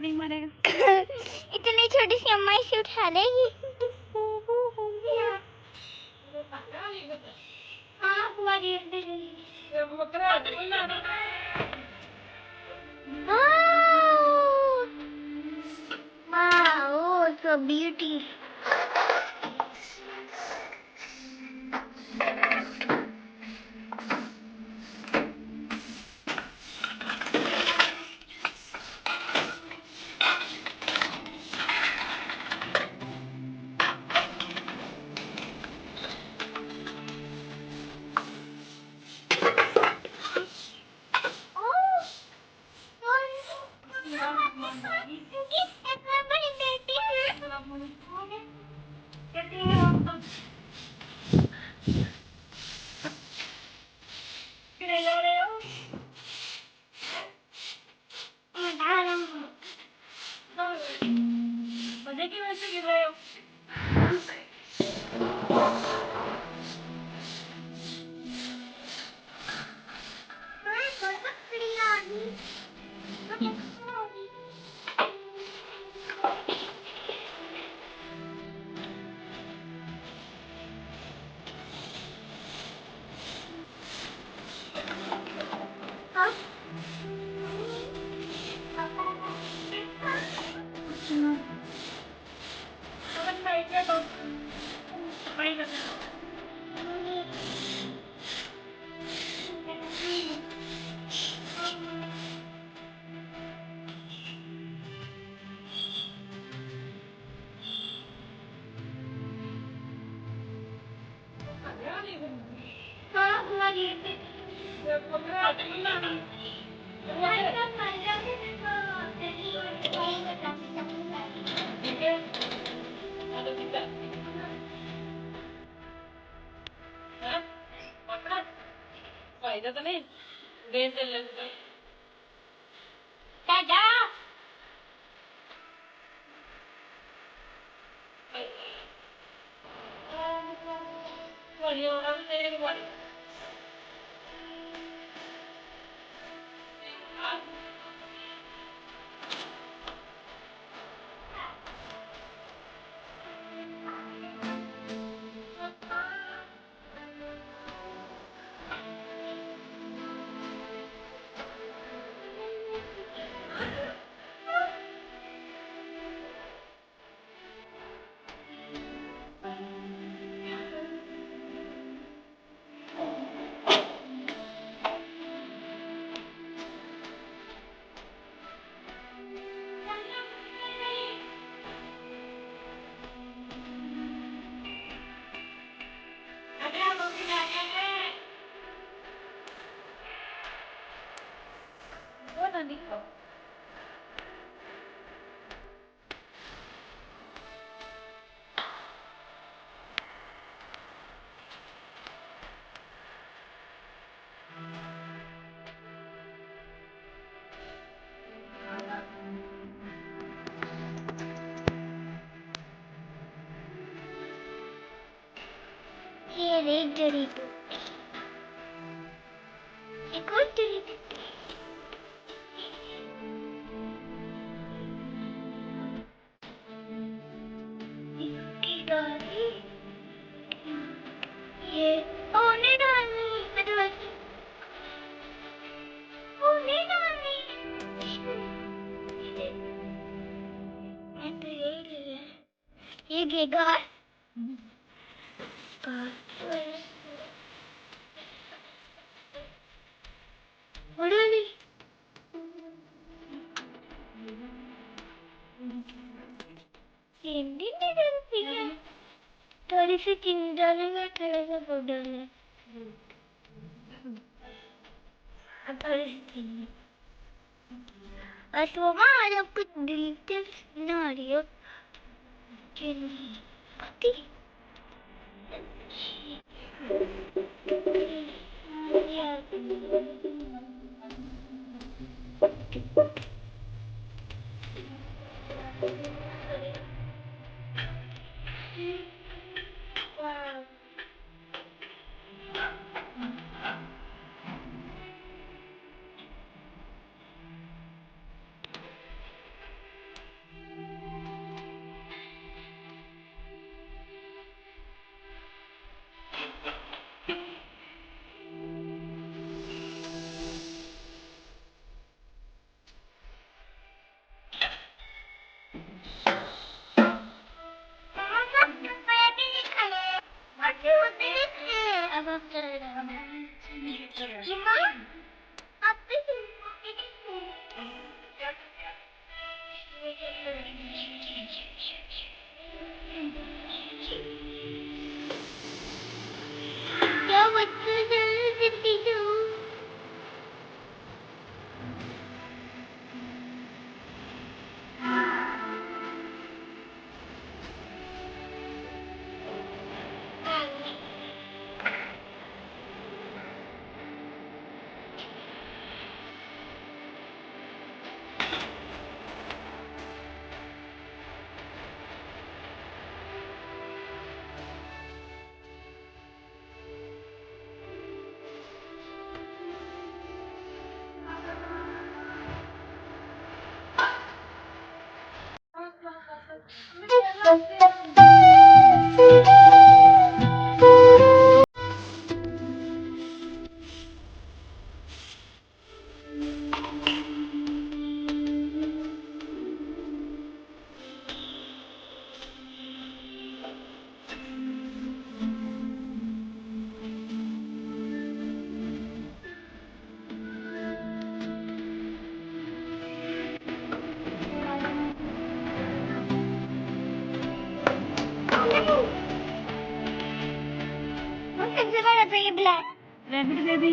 नहीं मरेगा। इतनी छोटी सी अम्मा इसे उठा लेगी। Wow, so beauty. मजे की वजह से गिर रहे हो। फायदा तो नहीं दे दे जा Here एक जड़ी बूटी, एक और जड़ी बूटी। इसकी डाली ये होने डाली मतलब होने डाली। मैं तो यही लिया ये गेगा हिंदी नहीं जानती है थोड़ी सी चीनी डालेंगे थोड़ा सा पाउडर है थोड़ी सी चीनी तो माँ आज आपको दिलचस्प ना आ रही हो चीनी पति क्या बच्चों से टीचर रैबिट बेबी